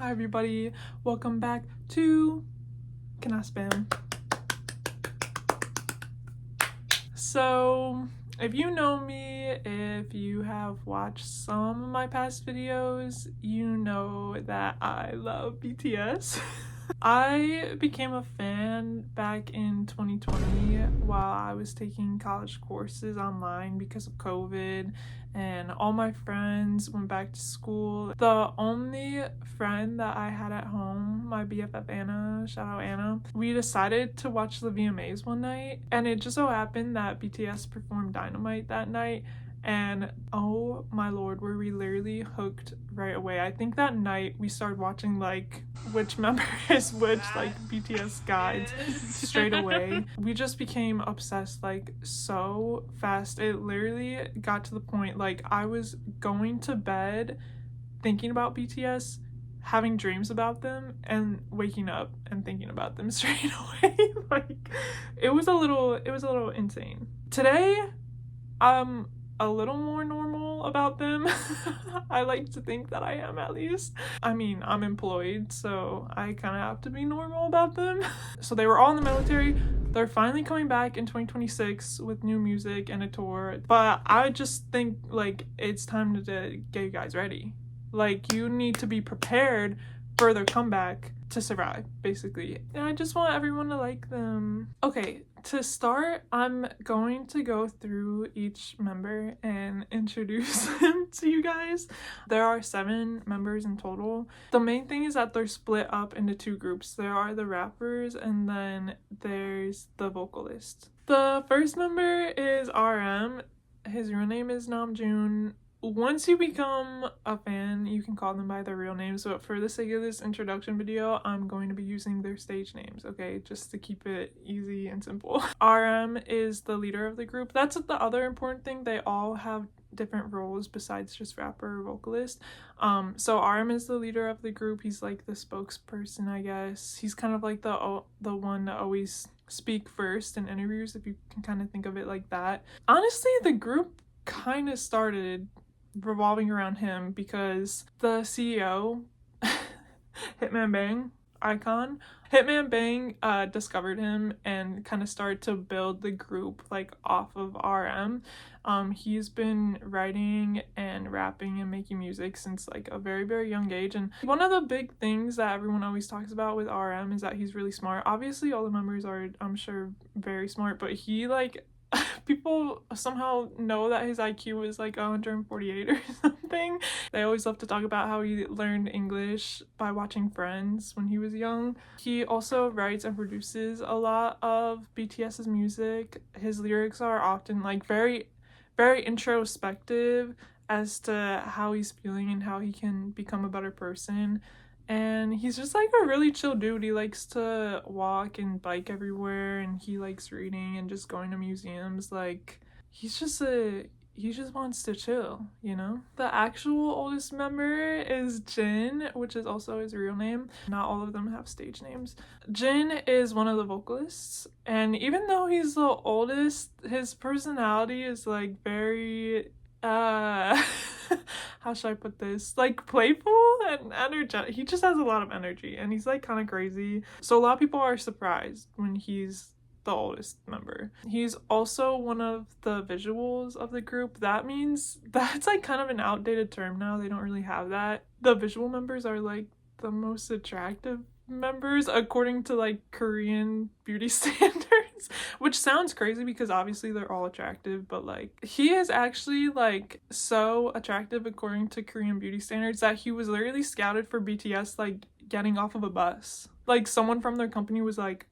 Hi everybody, welcome back to kenahspam. So, if you know me, if you have watched some of my past videos, you know that I love BTS. I became a fan back in 2020 while I was taking college courses online because of COVID, and all my friends went back to school. The only friend that I had at home, my BFF Anna, shout out Anna, we decided to watch the VMAs one night, and it just so happened that BTS performed Dynamite that night. And oh my lord, were we literally hooked right away. I think that night we started watching like which member is which, like BTS guides straight away. We just became obsessed like so fast. It literally got to the point like I was going to bed thinking about BTS, having dreams about them, and waking up and thinking about them straight away. Like it was a little insane. Today I'm a little more normal about them. I like to think that I am, at least. I mean, I'm employed, so I kind of have to be normal about them. So they were all in the military. They're finally coming back in 2026 with new music and a tour. But I just think like it's time to get you guys ready. Like you need to be prepared for their comeback to survive, basically. And I just want everyone to like them. Okay, to start, I'm going to go through each member and introduce them to you guys. There are 7 members in total. The main thing is that they're split up into 2 groups. There are the rappers and then there's the vocalist. The first member is RM. His real name is Namjoon. Once you become a fan, you can call them by their real names, but for the sake of this introduction video, I'm going to be using their stage names, okay? Just to keep it easy and simple. RM is the leader of the group. That's the other important thing. They all have different roles besides just rapper or vocalist. So RM is the leader of the group. He's like the spokesperson, I guess. He's kind of like the one to always speak first in interviews, if you can kind of think of it like that. Honestly, the group kind of started revolving around him because the CEO, Hitman Bang icon, Hitman Bang discovered him and kind of started to build the group like off of RM. He's been writing and rapping and making music since like a very young age, and one of the big things that everyone always talks about with RM is that he's really smart. Obviously all the members are, I'm sure, very smart, but he like people somehow know that his IQ is like 148 or something. They always love to talk about how he learned English by watching Friends when he was young. He also writes and produces a lot of BTS's music. His lyrics are often like very introspective as to how he's feeling and how he can become a better person. And he's just like a really chill dude. He likes to walk and bike everywhere, and he likes reading and just going to museums. Like he just wants to chill, you know? The actual oldest member is Jin, which is also his real name. Not all of them have stage names. Jin is one of the vocalists, and even though he's the oldest, his personality is like very how should I put this, like playful and energetic. He just has a lot of energy, and he's like kind of crazy, so a lot of people are surprised when he's the oldest member. He's also one of the visuals of the group. That means that's like kind of an outdated term now. They don't really have that. The visual members are like the most attractive members according to like Korean beauty standards, which sounds crazy because obviously they're all attractive, but like he is actually like so attractive according to Korean beauty standards that he was literally scouted for BTS like getting off of a bus. Like someone from their company was like,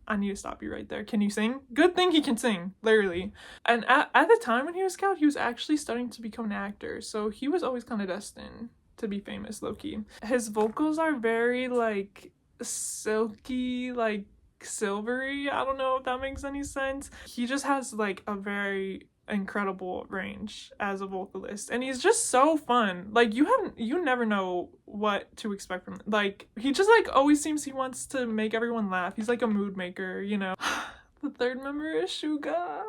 I need to stop you right there. Can you sing? Good thing he can sing, literally. And at the time when he was scouted, he was actually studying to become an actor, so he was always kind of destined to be famous, low-key. His vocals are very like silky, like silvery. I don't know if that makes any sense. He just has like a very incredible range as a vocalist, and he's just so fun. Like you never know what to expect from him. Like he just like always seems he wants to make everyone laugh. He's like a mood maker, you know. The third member is Suga.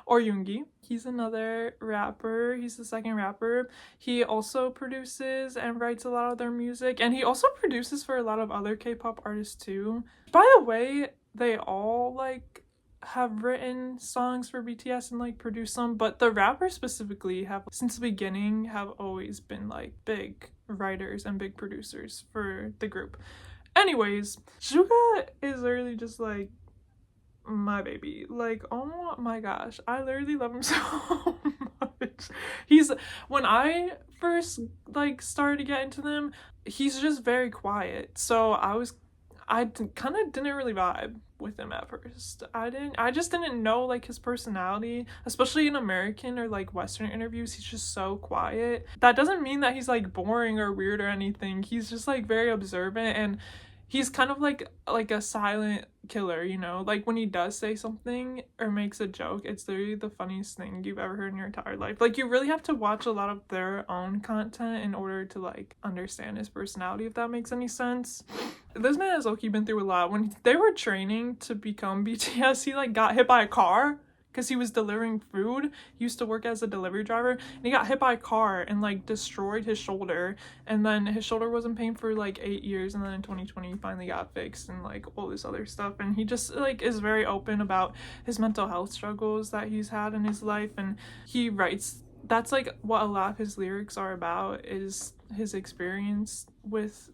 or Yoongi. He's another rapper. He's the second rapper. He also produces and writes a lot of their music, and he also produces for a lot of other K-pop artists too. By the way, they all like have written songs for BTS and like produced them, but the rappers specifically have since the beginning have always been like big writers and big producers for the group. Anyways, Suga is literally just like my baby. Like, oh my gosh, I literally love him so much. He's when I first like started to get into them, he's just very quiet. So I kind of didn't really vibe with him at first. I just didn't know like his personality, especially in American or like Western interviews. He's just so quiet. That doesn't mean that he's like boring or weird or anything. He's just like very observant, and he's kind of like a silent killer, you know? Like when he does say something or makes a joke, it's literally the funniest thing you've ever heard in your entire life. Like you really have to watch a lot of their own content in order to like understand his personality, if that makes any sense. This man has low-key been through a lot. When they were training to become BTS, he like got hit by a car because he was delivering food. He used to work as a delivery driver, and he got hit by a car and like destroyed his shoulder, and then his shoulder was in pain for like 8 years, and then in 2020 he finally got fixed and like all this other stuff. And he just like is very open about his mental health struggles that he's had in his life, and he writes, that's like what a lot of his lyrics are about, is his experience with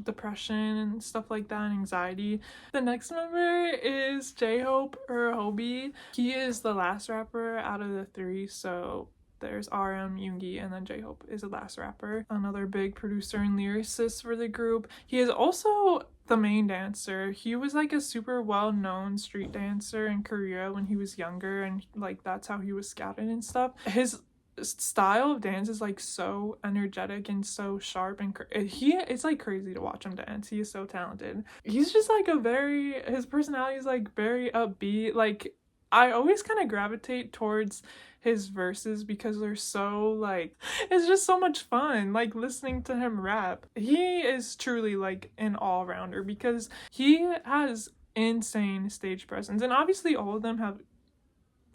depression and stuff like that, and anxiety. The next member is J-Hope or Hobie. He is the last rapper out of the three, so there's RM, Yoongi, and then J-Hope is the last rapper. Another big producer and lyricist for the group. He is also the main dancer. He was like a super well-known street dancer in Korea when he was younger, and like that's how he was scouted and stuff. His style of dance is like so energetic and so sharp, and it's like crazy to watch him dance. He is so talented. He's just like his personality is like very upbeat. Like I always kind of gravitate towards his verses because they're so like, it's just so much fun like listening to him rap. He is truly like an all-rounder because he has insane stage presence, and obviously all of them have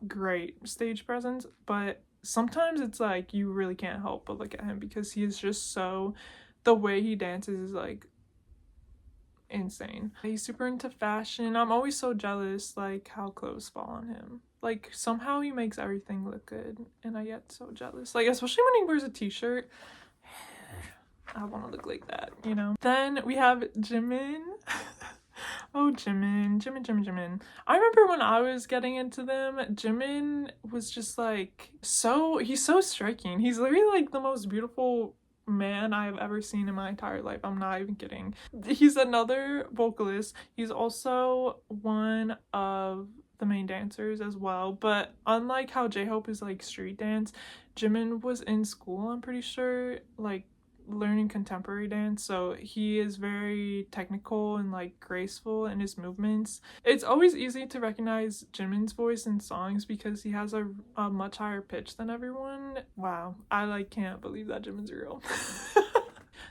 great stage presence, but sometimes it's like you really can't help but look at him because he is just so, the way he dances is like insane. He's super into fashion. I'm always so jealous like how clothes fall on him. Like somehow he makes everything look good, and I get so jealous, like especially when he wears a t-shirt. I want to look like that, you know? Then we have Jimin. Oh, Jimin. I remember when I was getting into them, Jimin was just like he's so striking. He's literally like the most beautiful man I've ever seen in my entire life. I'm not even kidding. He's another vocalist. He's also one of the main dancers as well, but unlike how J-Hope is like street dance, Jimin was in school, I'm pretty sure, like learning contemporary dance, so he is very technical and like graceful in his movements. It's always easy to recognize Jimin's voice in songs because he has a much higher pitch than everyone. Wow, I like can't believe that Jimin's real.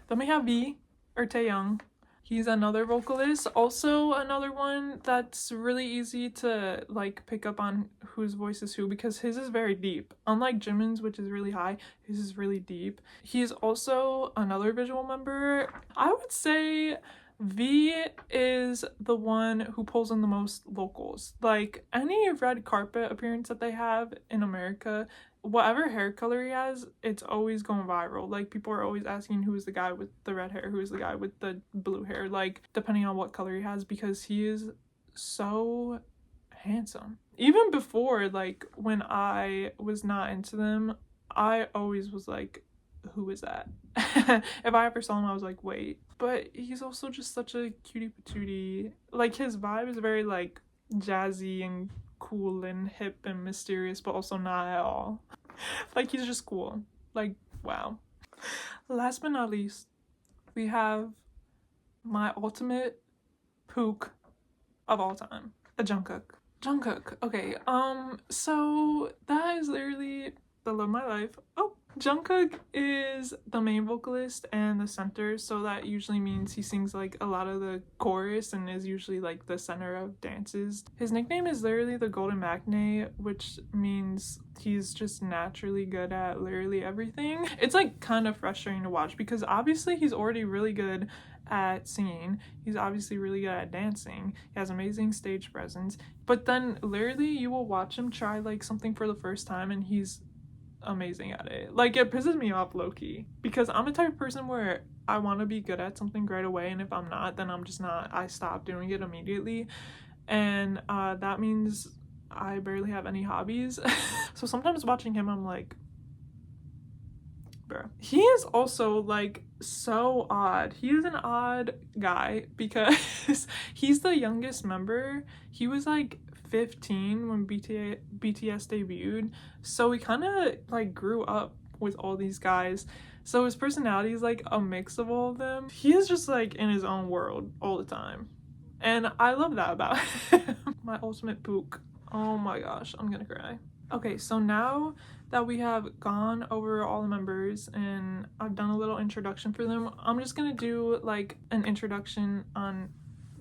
Then we have V or Taeyoung. He's another vocalist, also another one that's really easy to like pick up on whose voice is who because his is very deep. Unlike Jimin's, which is really high, his is really deep. He's also another visual member. I would say V is the one who pulls in the most locals. Like any red carpet appearance that they have in America, whatever hair color he has, it's always going viral. Like people are always asking who's the guy with the red hair, who's the guy with the blue hair, like depending on what color he has, because he is so handsome. Even before, like when I was not into them, I always was like, who is that? If I ever saw him, I was like, wait. But he's also just such a cutie patootie. Like his vibe is very like jazzy and cool and hip and mysterious, but also not at all. Like he's just cool. Like wow. Last but not least, we have my ultimate pook of all time, the Jungkook. Okay, so that is literally the love of my life. Oh, Jungkook is the main vocalist and the center, so that usually means he sings like a lot of the chorus and is usually like the center of dances. His nickname is literally the Golden Matinee, which means he's just naturally good at literally everything. It's like kind of frustrating to watch because obviously he's already really good at singing, he's obviously really good at dancing, he has amazing stage presence, but then literally you will watch him try like something for the first time and he's amazing at it. Like, it pisses me off low-key because I'm a type of person where I want to be good at something right away, and if I'm not, then I'm just not. I stop doing it immediately, and that means I barely have any hobbies. So sometimes watching him, I'm like, bro. He is also like so odd. He is an odd guy because he's the youngest member. He was like 15 when BTS debuted, so he kind of like grew up with all these guys, so his personality is like a mix of all of them. He is just like in his own world all the time, and I love that about him. My ultimate pook. Oh my gosh, I'm gonna cry. Okay, so now that we have gone over all the members and I've done a little introduction for them, I'm just gonna do like an introduction on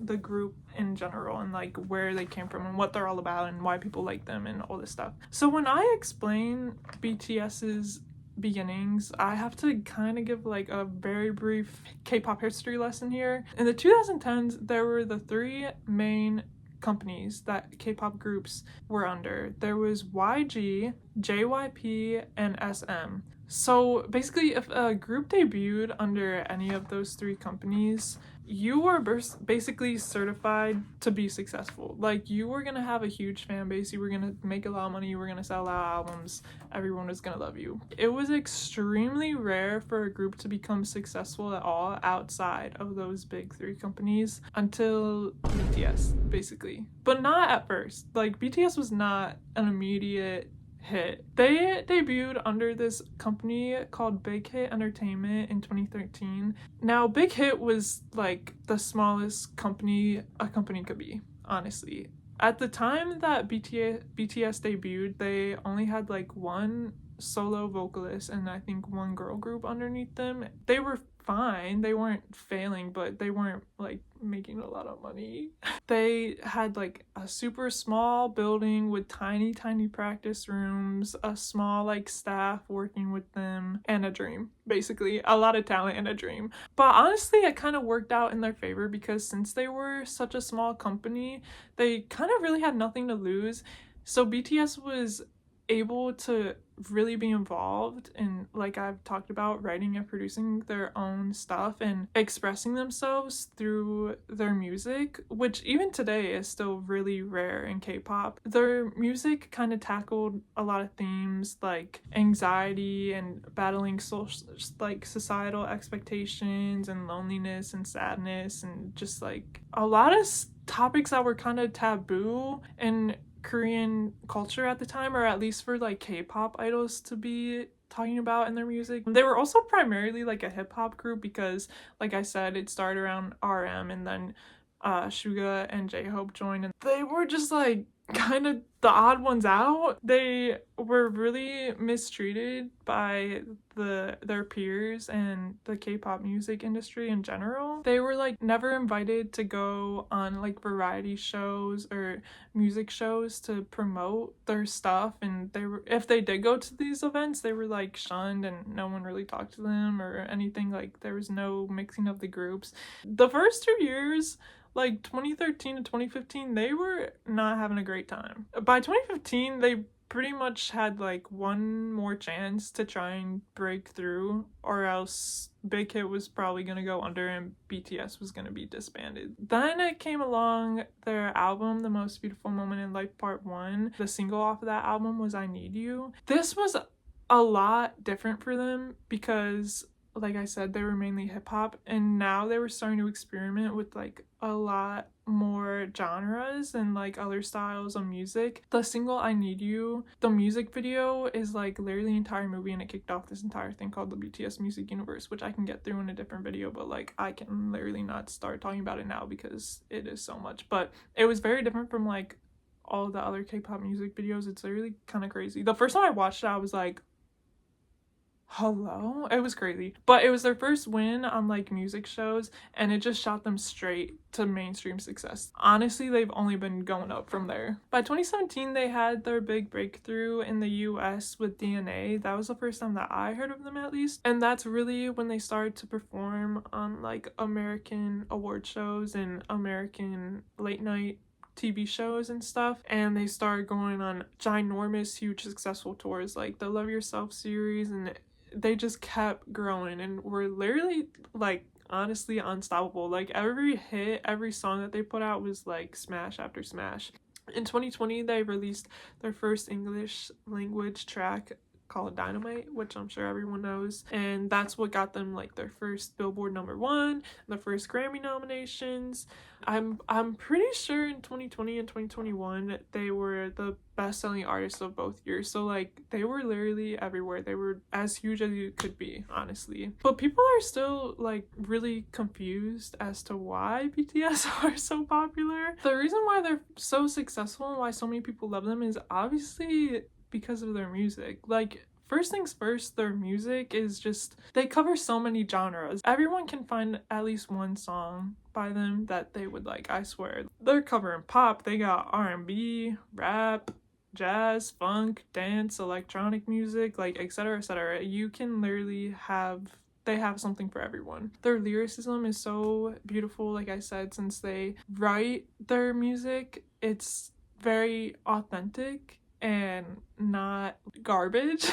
the group in general and like where they came from and what they're all about and why people like them and all this stuff. So when I explain BTS's beginnings, I have to kind of give like a very brief K-pop history lesson here. In the 2010s, there were the three main companies that K-pop groups were under. There was YG, JYP, and SM. So basically, if a group debuted under any of those three companies, you were basically certified to be successful. Like, you were gonna have a huge fan base, you were gonna make a lot of money, you were gonna sell out albums, everyone was gonna love you. It was extremely rare for a group to become successful at all outside of those big three companies until BTS, basically. But not at first. Like, BTS was not an immediate hit. They debuted under this company called Big Hit Entertainment in 2013. Now, Big Hit was like the smallest company a company could be, honestly. At the time that BTS debuted, they only had like one solo vocalist and I think one girl group underneath them. They were fine, they weren't failing, but they weren't like making a lot of money. They had like a super small building with tiny practice rooms, a small like staff working with them, and a dream. Basically a lot of talent and a dream. But honestly, it kind of worked out in their favor because since they were such a small company, they kind of really had nothing to lose. So BTS was able to really be involved in, like I've talked about, writing and producing their own stuff and expressing themselves through their music, which even today is still really rare in K-pop. Their music kind of tackled a lot of themes like anxiety and battling societal expectations and loneliness and sadness and just like a lot of topics that were kind of taboo in Korean culture at the time, or at least for like K-pop idols to be talking about in their music. They were also primarily like a hip-hop group because, like I said, it started around RM and then Suga and J-Hope joined, and they were just like kind of the odd ones out. They were really mistreated by their peers and the K-pop music industry in general. They were like never invited to go on like variety shows or music shows to promote their stuff, and if they did go to these events, they were like shunned and no one really talked to them or anything. Like, there was no mixing of the groups. The first 2 years, like 2013 to 2015, they were not having a great time. By 2015, they pretty much had like one more chance to try and break through, or else Big Hit was probably gonna go under and BTS was gonna be disbanded. Then it came along their album, The Most Beautiful Moment in Life Part 1. The single off of that album was I Need You. This was a lot different for them because, like I said, they were mainly hip-hop, and now they were starting to experiment with like a lot more genres and like other styles of music. The single I Need You, the music video is like literally the entire movie, and it kicked off this entire thing called the BTS music universe, which I can get through in a different video, but like I can literally not start talking about it now because it is so much. But it was very different from like all the other K-pop music videos. It's literally kind of crazy. The first time I watched it, I was like, Hello? It was crazy. But it was their first win on like music shows, and it just shot them straight to mainstream success. Honestly, they've only been going up from there. By 2017, they had their big breakthrough in the US with DNA. That was the first time that I heard of them, at least. And that's really when they started to perform on like American award shows and American late night TV shows and stuff, and they started going on ginormous, huge, successful tours like the Love Yourself series, and they just kept growing and were literally like honestly unstoppable. Like every hit, every song that they put out was like smash after smash. In 2020, they released their first English language track called Dynamite, which I'm sure everyone knows, and that's what got them like their first Billboard #1, the first Grammy nominations. I'm pretty sure in 2020 and 2021 they were the best-selling artists of both years, so like they were literally everywhere. They were as huge as you could be, honestly. But people are still like really confused as to why BTS are so popular. The reason why they're so successful and why so many people love them is obviously because of their music. Like, first things first, their music is just, they cover so many genres. Everyone can find at least one song by them that they would like, I swear. They're covering pop, they got R&B, rap, jazz, funk, dance, electronic music, like etc, etc. You can literally they have something for everyone. Their lyricism is so beautiful, like I said, since they write their music, it's very authentic and not garbage.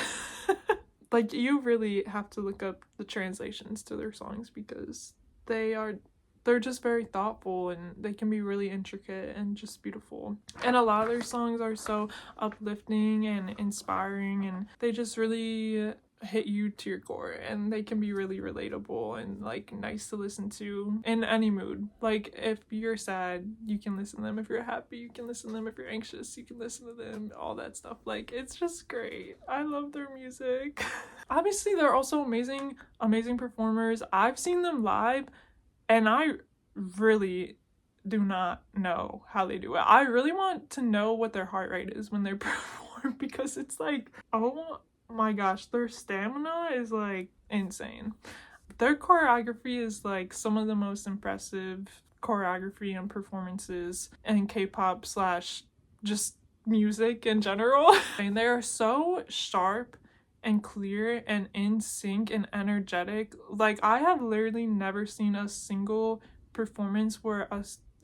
Like, you really have to look up the translations to their songs because they're just very thoughtful and they can be really intricate and just beautiful. And a lot of their songs are so uplifting and inspiring, and they just really hit you to your core, and they can be really relatable and like nice to listen to in any mood. Like, if you're sad, you can listen to them. If you're happy, you can listen to them. If you're anxious, you can listen to them. All that stuff. Like, it's just great. I love their music. Obviously, they're also amazing performers. I've seen them live, and I really do not know how they do it. I really want to know what their heart rate is when they perform, because it's like, oh my gosh, their stamina is like insane. Their choreography is like some of the most impressive choreography and performances in K-pop slash just music in general. And they are so sharp and clear and in sync and energetic. Like, I have literally never seen a single performance where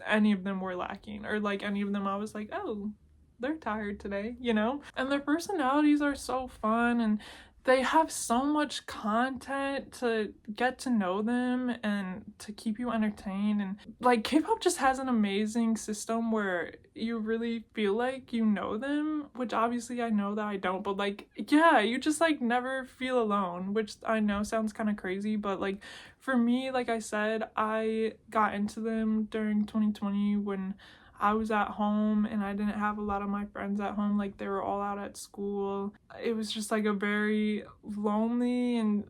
any of them were lacking, or like any of them I was like, oh, they're tired today, you know? And their personalities are so fun, and they have so much content to get to know them and to keep you entertained. And like, K-pop just has an amazing system where you really feel like you know them, which obviously I know that I don't, but like, yeah, you just like never feel alone, which I know sounds kind of crazy, but like for me, like I said, I got into them during 2020 when I was at home and I didn't have a lot of my friends at home. Like, they were all out at school. It was just like a very lonely and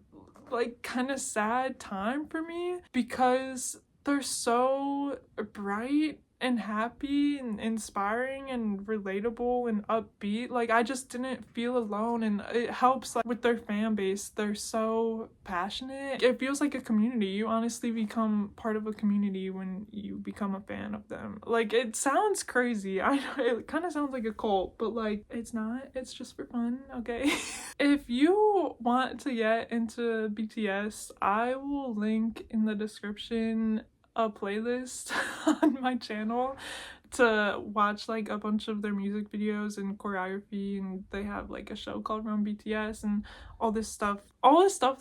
like kind of sad time for me, because they're so bright and happy and inspiring and relatable and upbeat. Like, I just didn't feel alone, and it helps like with their fan base. They're so passionate. It feels like a community. You honestly become part of a community when you become a fan of them. Like, it sounds crazy. I know it kind of sounds like a cult, but like, it's not. It's just for fun, okay? If you want to get into BTS, I will link in the description a playlist on my channel to watch like a bunch of their music videos and choreography, and they have like a show called Run BTS and all this stuff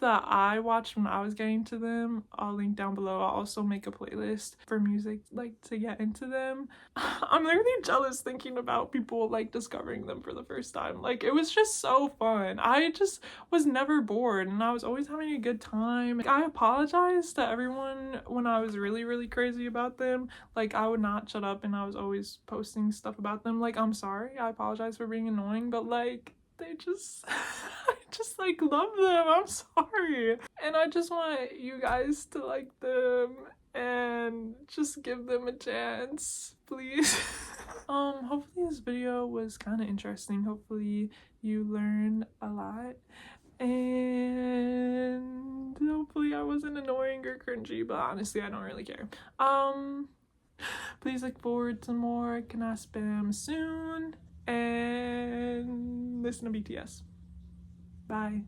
that I watched when I was getting to them. I'll link down below. I'll also make a playlist for music like to get into them. I'm literally jealous thinking about people like discovering them for the first time. Like, it was just so fun. I just was never bored, and I was always having a good time. I apologize to everyone when I was really crazy about them. Like, I would not shut up and I was always posting stuff about them. Like, I'm sorry, I apologize for being annoying, but like, they just I just like love them. I'm sorry, and I just want you guys to like them and just give them a chance, please. Hopefully this video was kind of interesting. Hopefully you learned a lot, And hopefully I wasn't annoying or cringy, but honestly I don't really care. Please look forward to more kenahspam soon, and listen to BTS. Bye.